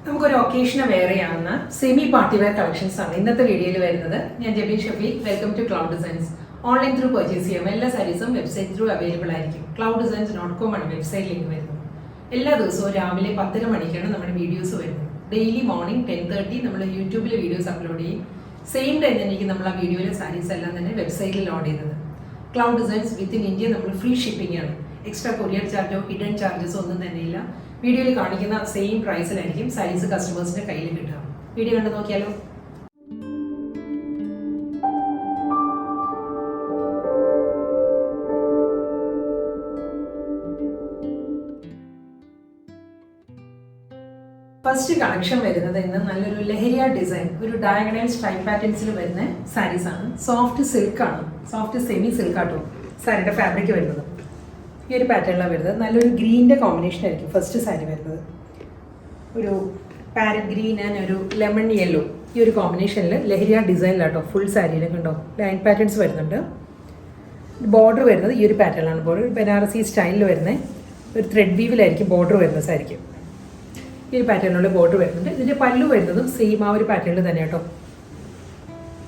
നമുക്കൊരു ഒക്കേഷന് വെയർ ചെയ്യാവുന്ന സെമി പാർട്ടി വെയർ കളക്ഷൻസ് ആണ് ഇന്നത്തെ വീഡിയോയിൽ വരുന്നത്. ഞാൻ Jabi Shafi. Welcome to cloud designs. Online through purchase ചെയ്യാം. എല്ലാ സാരീസും വെബ്സൈറ്റ് ത്രൂ അവൈലബിൾ ആയിരിക്കും. clouddesigns.com ആണ് വെബ്സൈറ്റ് ലിങ്ക് വരുന്നത്. എല്ലാ ദിവസവും രാവിലെ 10:30 മണിക്കാണ് നമ്മുടെ വീഡിയോസ് വരുന്നത്. ഡെയിലി മോർണിംഗ് 10:30 നമ്മൾ യൂട്യൂബിൽ വീഡിയോസ് അപ്ലോഡ് ചെയ്യും. സെയിം ടൈം തന്നെ നമ്മൾ ആ വീഡിയോയിലെ സാരീസ് എല്ലാം തന്നെ വെബ്സൈറ്റിൽ ലോഡ് ചെയ്യുന്നത്. ക്ലൗഡ് ഡിസൈൻസ് വിത്തിൻ ഇന്ത്യ നമ്മൾ ഫ്രീ ഷിപ്പിംഗ് ആണ്. എക്സ്ട്രാ കൊറിയർ ചാർജോ ഹിഡൻ ചാർജസോ ഒന്നും തന്നെയില്ല. വീഡിയോയിൽ കാണിക്കുന്ന സെയിം പ്രൈസിലായിരിക്കും സാരീസ് കസ്റ്റമേഴ്സിന്റെ കയ്യിൽ കിട്ടുക. വീഡിയോ കണ്ട് നോക്കിയാലോ. ഫസ്റ്റ് കളക്ഷൻ വരുന്നത് ഇന്ന് നല്ലൊരു ലഹരിയ ഡിസൈൻ, ഒരു ഡയഗണൽ സ്ട്രൈപ്പ് പാറ്റേൺസിൽ വരുന്ന സാരീസ് ആണ്. സോഫ്റ്റ് സിൽക്ക് ആണ്, സോഫ്റ്റ് സെമി സിൽക്ക് ആട്ടോ സാരിയുടെ ഫാബ്രിക് വരുന്നത്. ഈ ഒരു പാറ്റേണിലാണ് വരുന്നത്. നല്ലൊരു ഗ്രീനിൻ്റെ കോമ്പിനേഷൻ ആയിരിക്കും ഫസ്റ്റ് സാരി വരുന്നത്. ഒരു പാരറ്റ് ഗ്രീൻ ആൻഡ് ഒരു ലെമൺ യെല്ലോ, ഈ ഒരു കോമ്പിനേഷനിൽ ലഹരിയ ഡിസൈനിലാട്ടോ ഫുൾ സാരിയിലൊക്കെ ഉണ്ടോ ലൈൻ പാറ്റേൺസ് വരുന്നുണ്ട്. ബോർഡർ വരുന്നത് ഈ ഒരു പാറ്റേണിലാണ്. ബോർഡർ ബനാറസി സ്റ്റൈലിൽ വരുന്ന ഒരു ത്രെഡ് വീവിലായിരിക്കും ബോർഡർ വരുന്നത് സാരിക്ക്. ഈ ഒരു പാറ്റേണിലുള്ള ബോർഡർ വരുന്നുണ്ട്. ഇതിൻ്റെ പല്ലു വരുന്നതും സെയിം ആ ഒരു പാറ്റേണിൽ തന്നെ കേട്ടോ.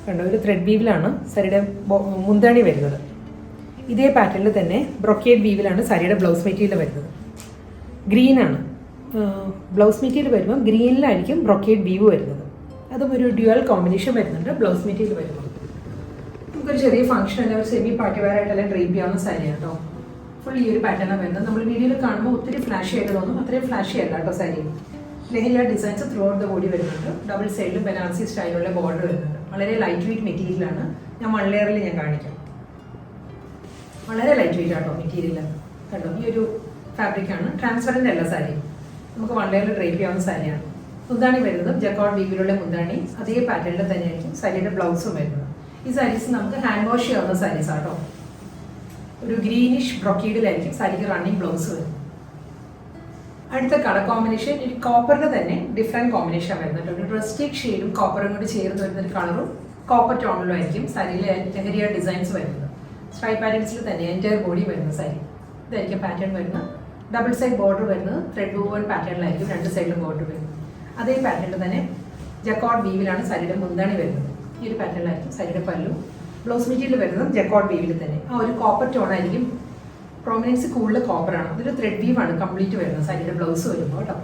കണ്ടോ, ഒരു ത്രെഡ് വീവിലാണ് സാരിയുടെ മുന്താണി വരുന്നത്. ഇതേ പാറ്റേണിൽ തന്നെ ബ്രൊക്കേഡ് വീവിലാണ് സാരിയുടെ ബ്ലൗസ് മെറ്റീരിയൽ വരുന്നത്. ഗ്രീനാണ് ബ്ലൗസ് മെറ്റീരിയൽ വരുമ്പോൾ ഗ്രീനിലായിരിക്കും ബ്രൊക്കേഡ് വീവ് വരുന്നത്. അതും ഒരു ഡ്യുവൽ കോമ്പിനേഷൻ വരുന്നുണ്ട് ബ്ലൗസ് മെറ്റീരിയൽ വരുമ്പോൾ. നമുക്കൊരു ചെറിയ ഫംഗ്ഷൻ അല്ല, ഒരു സെമി പാർട്ടി വെയർ ആയിട്ടെല്ലാം ഡ്രേപ്പ് ചെയ്യാവുന്ന സാരിയാണ് കേട്ടോ. ഫുൾ ഈ ഒരു പാറ്റേണാണ് വരുന്നത്. നമ്മൾ വീഡിയോയിൽ കാണുമ്പോൾ ഒത്തിരി ഫ്ലാഷി ആയിട്ട് തോന്നും, അത്രയും ഫ്ലാഷി അല്ല കേട്ടോ sari. Leheriya designs through out the body വരുന്നുണ്ട്. ഡബിൾ സൈഡിലും ബനാറസി സ്റ്റൈലുള്ള ബോർഡർ വരുന്നുണ്ട്. വളരെ ലൈറ്റ് വെയിറ്റ് മെറ്റീരിയലാണ്. ഞാൻ 1 ലെയറിൽ ഞാൻ കാണിക്കാം. വളരെ ലൈറ്റ് വെയിറ്റ് ആട്ടോ മെറ്റീരിയൽ. കണ്ടോ, ഈ ഒരു ഫാബ്രിക്കാണ്. ട്രാൻസ്പെറൻ്റ് അല്ല സാരി, നമുക്ക് 1 ലെയറിൽ ഡ്രേപ്പ് ചെയ്യാവുന്ന സാരിയാണ്. മുന്താണി വരുന്നത് ജക്കോർഡ് വീവിലുള്ള മുന്താണി, അതേ പാറ്റേണിൽ തന്നെയായിരിക്കും സാരിയുടെ ബ്ലൗസും വരുന്നത്. ഈ സാരീസ് നമുക്ക് ഹാൻഡ് വാഷ് ചെയ്യാവുന്ന സാരീസ് ആട്ടോ. ഒരു ഗ്രീനിഷ് ബ്രൊക്കീഡിലായിരിക്കും സാരിക്ക് റണ്ണിങ് ബ്ലൗസ് വരുന്നത്. അടുത്ത കളർ കോമ്പിനേഷൻ ഒരു കോപ്പറിന് തന്നെ ഡിഫറെൻറ്റ് കോമ്പിനേഷൻ വരുന്നുണ്ട്. ഒരു റസ്റ്റിക് ഷെയ്ഡും കോപ്പറും കൂടി ചേർന്ന് വരുന്ന ഒരു കളറും കോപ്പർ ടോണിലും ആയിരിക്കും സാരിയിലെ ലഹരിയ ഡിസൈൻസ് വരുന്നത്. സ്ട്രൈപ്പ് പാറ്റേൺസിൽ തന്നെ എൻറ്റയർ ബോഡി വരുന്ന സാരി ഇതായിരിക്കും പാറ്റേൺ വരുന്നത്. ഡബിൾ സൈഡ് ബോർഡർ വരുന്നത് ത്രെഡ് വൂവൺ പാറ്റേണിലായിരിക്കും 2 സൈഡിലും ബോർഡർ വരുന്നത്. അതേ പാറ്റേണിൽ തന്നെ ജക്കോർഡ് വീവിലാണ് സാരിയുടെ മുന്താണി വരുന്നത്. ഈ ഒരു പാറ്റേണിലായിരിക്കും സാരിയുടെ പല്ലു. ബ്ലൗസ് മെറ്റീരിയൽ വരുന്നത് ജക്കോർഡ് വീവിൽ തന്നെ. ആ ഒരു കോപ്പർ ടോണായിരിക്കും. പ്രോമിനൻസ് കൂടുതൽ കോപ്പറാണ്. അതൊരു ത്രെഡ് വീവാണ് കംപ്ലീറ്റ് വരുന്നത് സാരിയുടെ ബ്ലൗസ് വരുമ്പോൾ കേട്ടോ.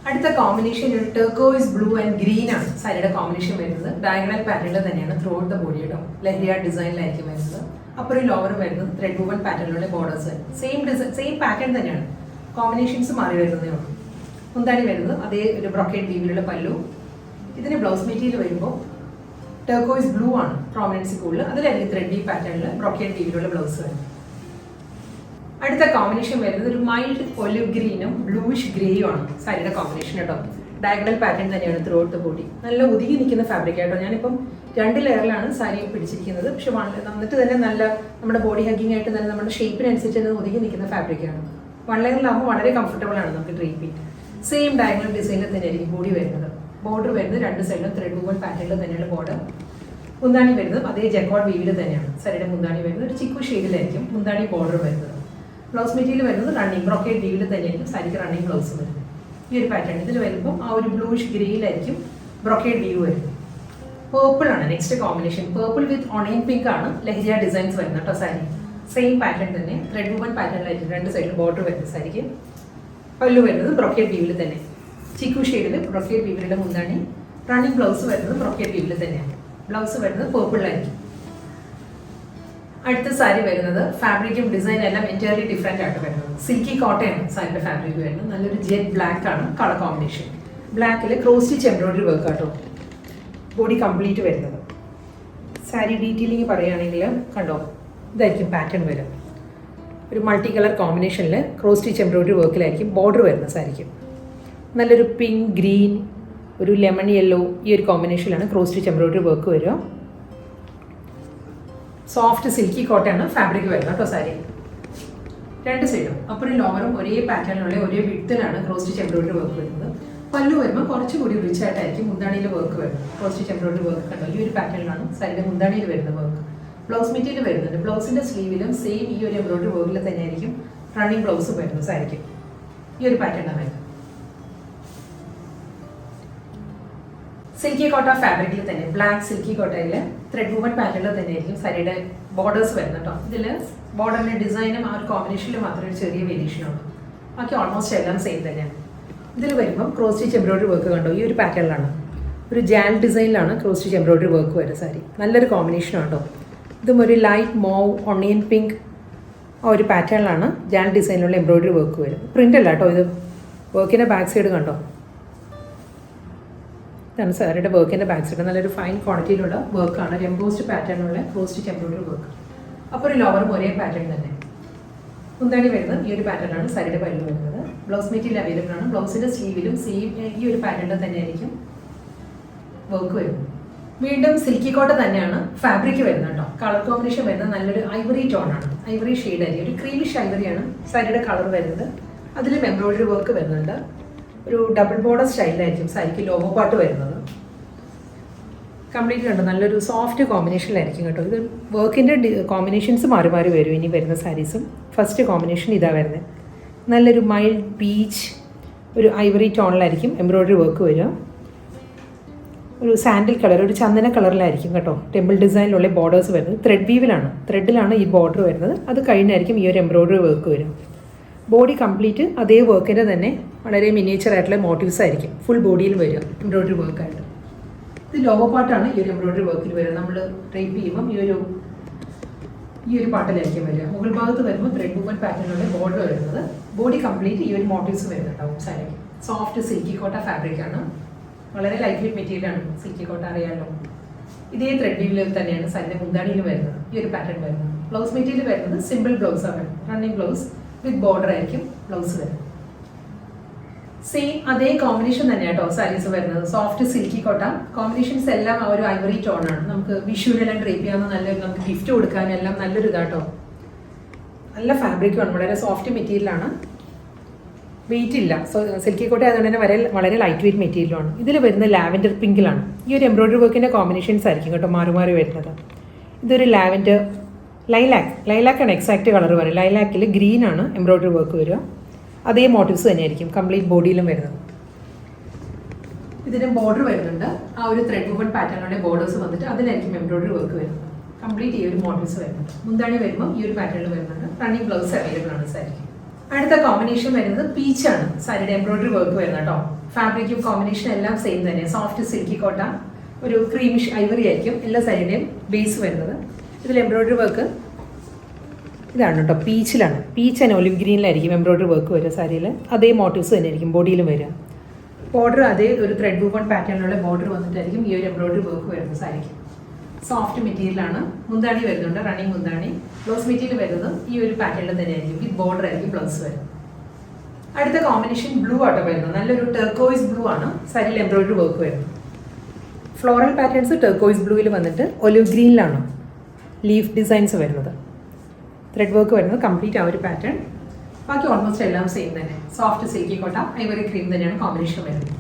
അടുത്ത കോമ്പിനേഷൻ ഒരു ടെർക്കോയിസ് ബ്ലൂ ആൻഡ് ഗ്രീൻ ആണ് സാരിയുടെ കോമ്പിനേഷൻ വരുന്നത്. ഡയഗണൽ പാറ്റേണിൽ തന്നെയാണ് ത്രൂ ഔട്ട് ദ ബോഡി കേട്ടോ. ലഹരിയ ഡിസൈനിലായിരിക്കും വരുന്നത്. അപ്പുറം ലോവറും വരുന്നത് ത്രെഡ് വൂവൺ പാറ്റേണിലുള്ള borders. Same design same pattern തന്നെയാണ്, കോമ്പിനേഷൻസ് മാറി വരുന്നതേ ഉള്ളൂ. മുന്താണി വരുന്നത് അതേ ഒരു ബ്രൊക്കേഡ് വീവിലുള്ള പല്ലു. ഇതിന് ബ്ലൗസ് മെറ്റീരിയൽ വരുമ്പോൾ ടെർക്കോയിസ് ബ്ലൂ ആണ് പ്രോമിനൻസ് കൂടുതൽ. അതിലായിരിക്കും ത്രെഡ് വീവ് പാറ്റേണിൽ ബ്രൊക്കേഡ് വീവിലുള്ള ബ്ലൗസ് വരുന്നത്. അടുത്ത കോമ്പിനേഷൻ വരുന്നത് ഒരു മൈൽഡ് ഒലിവ് ഗ്രീനും ബ്ലൂയിഷ് ഗ്രേയും ആണ് സാരിയുടെ കോമ്പിനേഷൻ കേട്ടോ. ഡയഗണൽ പാറ്റേൺ തന്നെയാണ് ത്രൂ ഔട്ട് ദ ബോഡി. നല്ല ഒതുങ്ങി നിൽക്കുന്ന ഫാബ്രിക് ആയിട്ടോ. ഞാനിപ്പം 2 ലെയറിലാണ് സാരി പിടിച്ചിരിക്കുന്നത്. പക്ഷെ വന്നിട്ട് തന്നെ നല്ല നമ്മുടെ ബോഡി ഹഗ്ഗിങ് ആയിട്ട് തന്നെ നമ്മുടെ ഷേപ്പിനനുസരിച്ച് തന്നെ ഒതുങ്ങി നിൽക്കുന്ന ഫാബ്രിക്കാണ്. 1 ലെയറിലാകുമ്പോൾ വളരെ കംഫർട്ടബിൾ ആണ് നമുക്ക് ഡ്രേപ്പ് ചെയ്യാൻ. സെയിം ഡയഗണൽ ഡിസൈനിൽ തന്നെയായിരിക്കും ബോഡി വരുന്നത്. ബോർഡർ വരുന്നത് 2 സൈഡിലും ത്രെഡ് വൂവൺ പാറ്റേണിൽ തന്നെയുള്ള ബോർഡർ. മുന്താണി വരുന്നത് അതേ ജക്കോർഡ് വീവിൽ തന്നെയാണ് സാരിയുടെ മുന്താണി വരുന്നത്. ഒരു ചിക്കു ഷെയ്ഡിലായിരിക്കും മുന്താണി ബോർഡർ വരുന്നത്. ബ്ലൗസ് മെറ്റീരിയൽ വരുന്നത് റണ്ണിങ് ബ്രൊക്കേഡ് വീവിൽ തന്നെയായിരിക്കും സാരിക്ക് റണ്ണിങ് ബ്ലൗസ് വരുന്നത്. ഈ ഒരു പാറ്റേൺ ഇതിൽ വരുമ്പോൾ ആ ഒരു ബ്ലൂയിഷ് ഗ്രേയിലായിരിക്കും ബ്രൊക്കേഡ് വീവ് വരുന്നത്. പേർപ്പിൾ ആണ് നെക്സ്റ്റ് കോമ്പിനേഷൻ. പേർപ്പിൾ വിത്ത് ഓണിയൻ പിങ്ക് ആണ് ലഹരിയ ഡിസൈൻസ് വരുന്നത് കേട്ടോ സാരി. സെയിം പാറ്റേൺ തന്നെ ത്രെഡ് വൂവൺ പാറ്റേണിലായിരിക്കും 2 സൈഡിൽ ബോർഡർ വരുന്നത് സാരിക്ക്. പല്ലു വരുന്നത് ബ്രൊക്കേഡ് വീവിൽ തന്നെ, ചിക്കു ഷെയ്ഡിൽ ബ്രൊക്കേഡ് വീവിലുള്ള മുന്താണി. റണ്ണിങ് ബ്ലൗസ് വരുന്നത് ബ്രൊക്കേഡ് വീവിൽ തന്നെയാണ്. ബ്ലൗസ് വരുന്നത് പേർപ്പിളിലായിരിക്കും. അടുത്ത സാരി വരുന്നത് ഫാബ്രിക്കും ഡിസൈൻ എല്ലാം എൻറ്റയർലി ഡിഫറെൻ്റ് ആയിട്ട് വരുന്നത്. സിൽക്കി കോട്ടയാണ് സാരിയുടെ ഫാബ്രിക് വരുന്നത്. നല്ലൊരു ജെറ്റ് ബ്ലാക്ക് ആണ് കളർ കോമ്പിനേഷൻ. ബ്ലാക്കിൽ ക്രോസ് സ്റ്റിച്ച് എംബ്രോയിഡറി വർക്ക് ആട്ടോ ബോഡി കംപ്ലീറ്റ് വരുന്നത്. സാരി ഡീറ്റെയിലിംഗ് പറയുകയാണെങ്കിൽ കണ്ടോ, ഇതായിരിക്കും പാറ്റേൺ വരും. ഒരു മൾട്ടി കളർ കോമ്പിനേഷനിൽ ക്രോസ് സ്റ്റിച്ച് എംബ്രോയിഡറി വർക്കിലായിരിക്കും ബോർഡർ വരുന്നത് സാരിക്ക്. നല്ലൊരു പിങ്ക് ഗ്രീൻ ഒരു ലെമൺ യെല്ലോ ഈ ഒരു കോമ്പിനേഷനിലാണ് ക്രോസ് സ്റ്റിച്ച് എംബ്രോയിഡറി വർക്ക് വരിക. സോഫ്റ്റ് സിൽക്കി കോട്ടയാണ് ഫാബ്രിക് വരുന്നത് കേട്ടോ സാരി. 2 സൈഡും അപ്പുറം ലോവറും ഒരേ പാറ്റേണിലുള്ള ഒരേ വിഡ്ത്തിലാണ് ക്രോസ് സ്റ്റിച്ച് എംബ്രോയിഡറി വർക്ക് വരുന്നത്. പല്ലു വരുമ്പോൾ കുറച്ചുകൂടി റിച്ച് ആയിട്ടായിരിക്കും മുന്താണിയിൽ വർക്ക് വരുന്നത്. ക്രോസ് സ്റ്റിച്ച് എംബ്രോയിഡറി വർക്ക് കണ്ടോ, ഈ ഒരു പാറ്റേണിലാണ് സാരിയുടെ മുന്താണിയിൽ വരുന്ന വർക്ക്. ബ്ലൗസ് മെറ്റീരിയൽ വരുന്നുണ്ട്. ബ്ലൗസിൻ്റെ സ്ലീവിലും സെയിം ഈ ഒരു എംബ്രോയിഡറി വർക്കിൽ തന്നെയായിരിക്കും റണ്ണിങ് ബ്ലൗസ് വരുന്നത് സാരിക്ക്. ഈ ഒരു പാറ്റേണാണ് വരുന്നത്. സിൽക്കി കോട്ട ഫാബ്രിക്കിൽ തന്നെ ബ്ലാക്ക് സിൽക്കി കോട്ടയിൽ ത്രെഡ് വുവൺ പാറ്റേണിൽ തന്നെ ആയിരിക്കും സാരിയുടെ ബോർഡേഴ്സ് വരുന്നത് കേട്ടോ. ഇതിൽ ബോർഡറിൻ്റെ ഡിസൈനും ആ ഒരു കോമ്പിനേഷനിൽ മാത്രമേ ഒരു ചെറിയ വേരിയേഷനുള്ളൂ. ബാക്കി ഓൾമോസ്റ്റ് എല്ലാം സെയിം തന്നെയാണ്. ഇതിൽ വരുമ്പം ക്രോസ് സ്റ്റിച്ച് എംബ്രോയിഡറി വർക്ക് കണ്ടോ, ഈ ഒരു പാറ്റേണിലാണ്, ഒരു ജാൽ ഡിസൈനിലാണ് ക്രോസ് സ്റ്റിച്ച് എംബ്രോയിഡറി വർക്ക് വരുന്നത് സാരി. നല്ലൊരു കോമ്പിനേഷനാണ് കേട്ടോ. ഇതും ഒരു ലൈറ്റ് മോവ് ഒണിയൻ പിങ്ക് ആ ഒരു പാറ്റേണിലാണ് ജാൽ ഡിസൈനിലുള്ള എംബ്രോയിഡറി വർക്ക് വരും. പ്രിൻ്റ് അല്ല കേട്ടോ ഇത്. വർക്കിൻ്റെ ബാക്ക് സൈഡ് കണ്ടോ, ഇതാണ് സാരിയുടെ വർക്കിൻ്റെ ബാക്ക് സൈഡ്. നല്ലൊരു ഫൈൻ ക്വാളിറ്റിയിലുള്ള വർക്കാണ്, ഒരു എംബോസ്ഡ് പാറ്റേണിലുള്ള ക്രോസ് സ്റ്റിച്ച് എംബ്രോയിഡറി വർക്ക്. അപ്പോൾ ഒരു ലോവറും ഒരേ പാറ്റേൺ തന്നെ. മുന്താണി വരുന്നത് ഈ ഒരു പാറ്റേണാണ് സാരിയുടെ പല്ല് വരുന്നത്. ബ്ലൗസ് മെറ്റീരിയൽ അവൈലബിൾ ആണ്. ബ്ലൗസിൻ്റെ സ്ലീവിലും സെയിം ഈ ഒരു പാറ്റേണിൽ തന്നെയായിരിക്കും വർക്ക് വരുന്നത്. വീണ്ടും സിൽക്കി കോട്ട തന്നെയാണ് ഫാബ്രിക് വരുന്നത് കേട്ടോ. കളർ കോമ്പിനേഷൻ വരുന്നത് നല്ലൊരു ഐവറി ടോണാണ്, ഐവറി ഷെയ്ഡായിരിക്കും, ഒരു ക്രീമിഷ് ഐവറിയാണ് സാരിയുടെ കളർ വരുന്നത്. അതിലും എംബ്രോയിഡറി വർക്ക് വരുന്നുണ്ട്. ഒരു ഡബിൾ ബോർഡർ സ്റ്റൈലായിരിക്കും സാരിക്ക് ലോഗോ പാർട്ട് വരുന്നത്. കംപ്ലീറ്റ് കണ്ടോ, നല്ലൊരു സോഫ്റ്റ് കോമ്പിനേഷനിലായിരിക്കും കേട്ടോ. ഇത് വർക്കിൻ്റെ കോമ്പിനേഷൻസ് മാറി മാറി വരും ഇനി വരുന്ന സാരീസും. ഫസ്റ്റ് കോമ്പിനേഷൻ ഇതാ വരുന്നത്. നല്ലൊരു മൈൽഡ് പീച്ച് ഒരു ഐവറി ടോണിലായിരിക്കും എംബ്രോയിഡറി വർക്ക് വരിക. ഒരു സാൻഡിൽ കളർ, ഒരു ചന്ദന കളറിലായിരിക്കും കേട്ടോ ടെമ്പിൾ ഡിസൈനിലുള്ള ബോർഡേഴ്സ് വരുന്നത്. ത്രെഡിലാണ് ഈ ബോർഡർ വരുന്നത്. അത് കഴിഞ്ഞായിരിക്കും ഈ ഒരു എംബ്രോയിഡറി വർക്ക് വരും. ബോഡി കംപ്ലീറ്റ് അതേ വർക്കിൻ്റെ തന്നെ വളരെ മിനിയേച്ചർ ആയിട്ടുള്ള മോട്ടീവ്സ് ആയിരിക്കും ഫുൾ ബോഡിയിൽ വരിക എംബ്രോയിഡറി വർക്കായിട്ട്. ഇത് ലോഗോ പാർട്ടാണ് ഈ ഒരു എംബ്രോയിഡറി വർക്കിൽ വരിക. നമ്മൾ ഡ്രേപ്പ് ചെയ്യുമ്പം ഈ ഒരു പാട്ടിലായിരിക്കും വരിക. മുകൾ ഭാഗത്ത് വരുമ്പോൾ ത്രെഡ് വുവൺ പാറ്റേണിലുള്ള ബോർഡർ വരുന്നത്. ബോഡി കംപ്ലീറ്റ് ഈ ഒരു മോട്ടീവ്സ് വരുന്നുണ്ടാവും സാരിക്ക്. സോഫ്റ്റ് സിൽക്കി കോട്ട ഫാബ്രിക്കാണ്, വളരെ ലൈറ്റ് വെയിറ്റ് മെറ്റീരിയലാണ്. സിൽക്കി കോട്ട അറിയാമല്ലോ. ഇതേ ത്രെഡ് വീവിൽ തന്നെയാണ് സാരിയുടെ മുന്താണിയിൽ വരുന്നത് ഈ ഒരു പാറ്റേൺ വരുന്നത്. ബ്ലൗസ് മെറ്റീരിയൽ വരുന്നത് സിമ്പിൾ ബ്ലൗസാണ്, റണ്ണിങ് ബ്ലൗസ് വിത്ത് ബോർഡർ ആയിരിക്കും ബ്ലൗസ് വരുന്നത്. സെയിം അതേ കോമ്പിനേഷൻ തന്നെയാണ് കേട്ടോ സാരീസ് വരുന്നത്. സോഫ്റ്റ് സിൽക്കി കോട്ട കോമ്പിനേഷൻസ് എല്ലാം ആ ഒരു ഐവറി ടോണാണ്. നമുക്ക് വിഷുവിനെല്ലാം ഡ്രേപ്പ് ചെയ്യാവുന്ന നല്ലൊരു, നമുക്ക് ഗിഫ്റ്റ് കൊടുക്കാനെല്ലാം നല്ലൊരു ഇതാട്ടോ. നല്ല ഫാബ്രിക്കുമാണ്, വളരെ സോഫ്റ്റ് മെറ്റീരിയലാണ്, വെയിറ്റ് ഇല്ല. സിൽക്കി കോട്ട അതുകൊണ്ട് തന്നെ വളരെ ലൈറ്റ് വെയിറ്റ് മെറ്റീരിയലാണ്. ഇതിൽ വരുന്നത് ലാവൻഡർ പിങ്കിലാണ്. ഈ ഒരു എംബ്രോയിഡറി വർക്കിൻ്റെ കോമ്പിനേഷൻസ് ആയിരിക്കും കേട്ടോ മാറി മാറി വരുന്നത്. ഇതൊരു ലാവൻഡർ ലൈലാക്കാണ് എക്സാക്റ്റ് കളർ വരും. ലൈലാക്കിൽ ഗ്രീനാണ് എംബ്രോയിഡറി വർക്ക് വരിക. അതേ മോട്ടീവ്സ് തന്നെയായിരിക്കും കംപ്ലീറ്റ് ബോഡിയിലും വരുന്നത്. ഇതിന് ബോർഡർ വരുന്നുണ്ട്. ആ ഒരു ത്രെഡ് വുവൺ പാറ്റേണിലുള്ള ബോർഡേഴ്സ് വന്നിട്ട് അതിലായിരിക്കും എംബ്രോയിഡറി വർക്ക് വരുന്നത്. കംപ്ലീറ്റ് ഈ ഒരു മോട്ടീവ്സ് വരുന്നുണ്ട്. മുന്താണി വരുമ്പോൾ ഈ ഒരു പാറ്റേണിൽ വരുന്നുണ്ട്. റണ്ണിങ് ബ്ലൗസ് അവൈലബിൾ ആണ് സാരിക്ക്. അടുത്ത കോമ്പിനേഷൻ വരുന്നത് പീച്ചാണ് സാരിയുടെ എംബ്രോയിഡറി വർക്ക് വരുന്നത് കേട്ടോ. ഫാബ്രിക്കും കോമ്പിനേഷൻ എല്ലാം സെയിം തന്നെ. സോഫ്റ്റ് സിൽക്കി കോട്ട ഒരു ക്രീമിഷ് ഐവറി ആയിരിക്കും എല്ലാ സാരിയുടെയും ബേസ് വരുന്നത്. ഇതിൽ എംബ്രോയിഡറി വർക്ക് ഇതാണ് കേട്ടോ, പീച്ചിലാണ്. പീച്ച് ആൻഡ് ഒലിവ് ഗ്രീനിലായിരിക്കും എംബ്രോയിഡറി വർക്ക് വരിക സാരിയിൽ. അതേ മോട്ടീവ്സ് തന്നെ ആയിരിക്കും ബോഡിയിലും വരിക. ബോർഡർ അതേ ഒരു ത്രെഡ് വുവൺ പാറ്റേണിലുള്ള ബോർഡർ വന്നിട്ടായിരിക്കും ഈ ഒരു എംബ്രോയിഡറി വർക്ക് വരുന്നത് സാരിക്ക്. സോഫ്റ്റ് മെറ്റീരിയലാണ്. മുന്താണി വരുന്നുണ്ട്, റണ്ണിങ് മുന്താണി. ബ്ലൗസ് മെറ്റീരിയൽ വരുന്നത് ഈ ഒരു പാറ്റേണിൽ തന്നെ ആയിരിക്കും, വിത്ത് ബോർഡർ ആയിരിക്കും ബ്ലൗസ് വരുന്നത്. അടുത്ത കോമ്പിനേഷൻ ബ്ലൂ ആട്ടോ വരുന്നത്. നല്ലൊരു ടെർക്കോയിസ് ബ്ലൂ ആണ് സാരിയിൽ എംബ്രോയിഡറി വർക്ക് വരുന്നത്. ഫ്ലോറൽ പാറ്റേൺസ് ടെർക്കോയിസ് ബ്ലൂവിൽ വന്നിട്ട് ഒലിവ് ഗ്രീനിലാണ് ലീഫ് ഡിസൈൻസ് വരുന്നത്. ത്രെഡ് വർക്ക് വരുന്നത് കംപ്ലീറ്റ് ആ ഒരു പാറ്റേൺ. ബാക്കി ഓൾമോസ്റ്റ് എല്ലാം സെയിം തന്നെ. സോഫ്റ്റ് സിൽക്കി കോട്ട ഐവറി ക്രീം തന്നെയാണ് കോമ്പിനേഷൻ വരുന്നത്.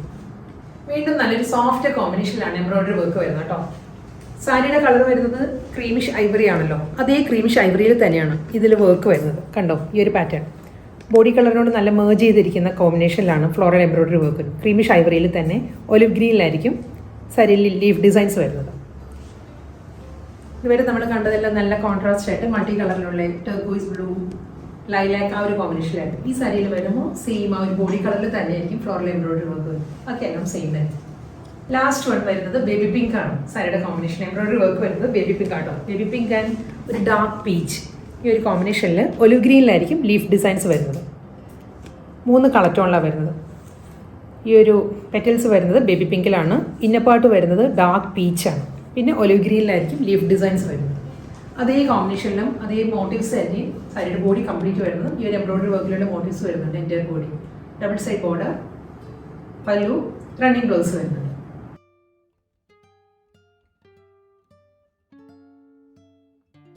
വീണ്ടും നല്ലൊരു സോഫ്റ്റ് കോമ്പിനേഷനിലാണ് എംബ്രോയിഡറി വർക്ക് വരുന്നത് കേട്ടോ. സാരിയുടെ കളർ വരുന്നത് ക്രീമിഷ് ഐവറി ആണല്ലോ, അതേ ക്രീമിഷ് ഐവറിയിൽ തന്നെയാണ് ഇതിൽ വർക്ക് വരുന്നത്. കണ്ടോ ഈ ഒരു പാറ്റേൺ ബോഡി കളറിനോട് നല്ല മേർജ് ചെയ്തിരിക്കുന്ന കോമ്പിനേഷനിലാണ് ഫ്ലോറൽ എംബ്രോയിഡറി വർക്ക്. ക്രീമിഷ് ഐവറിയിൽ തന്നെ ഒലിവ് ഗ്രീനിലായിരിക്കും സാരിയിൽ ലീഫ് ഡിസൈൻസ് വരുന്നത്. ഇതുവരെ നമ്മൾ കണ്ടതെല്ലാം നല്ല കോൺട്രാസ്റ്റ് ആയിട്ട് മൾട്ടി കളറിലുള്ള ടെർക്കോയിസ് ബ്ലൂ ലൈലാക്ക് ആ ഒരു കോമ്പിനേഷനായിട്ട്. ഈ സാരിയിൽ വരുമ്പോൾ സെയിം ആ ഒരു ബോഡി കളറിൽ തന്നെയായിരിക്കും ഫ്ലോറൽ എംബ്രോയിഡറി വർക്ക് വരും. ബാക്കിയെല്ലാം സെയിം തന്നെ. ലാസ്റ്റ് വൺ വരുന്നത് ബേബി പിങ്ക് ആണ് സാരിയുടെ കോമ്പിനേഷൻ. എംബ്രോയിഡറി വർക്ക് വരുന്നത് ബേബി പിങ്ക് ആട്ടോ. ബേബി പിങ്ക് ആൻഡ് ഒരു ഡാർക്ക് പീച്ച് ഈ ഒരു കോമ്പിനേഷനിൽ ഒലിവ് ഗ്രീനിലായിരിക്കും ലീഫ് ഡിസൈൻസ് വരുന്നത്. 3 കളർ ടോണിലാണ് വരുന്നത്. ഈ ഒരു പെറ്റൽസ് വരുന്നത് ബേബി പിങ്കിലാണ്. ഇന്നപ്പാട്ട് വരുന്നത് ഡാർക്ക് പീച്ചാണ്. പിന്നെ ഒലിവ് ഗ്രീനിലായിരിക്കും ലീഫ് ഡിസൈൻസ് വരുന്നത്. അതേ കോമ്പിനേഷനിലും അതേ മോട്ടീവ്സ് ആയിരിക്കും സാരിയുടെ ബോഡി കംപ്ലീറ്റ് വരുന്നത്. ഈ ഒരു എംബ്രോയിഡറി വർക്കിലുള്ള മോട്ടീവ്സ് വരുന്നുണ്ട്. എൻ്റെ ബോഡി ഡബിൾ സൈഡ് ബോർഡർ, പല്ലു, റണ്ണിങ് ബ്ലൗസ് വരുന്നുണ്ട്.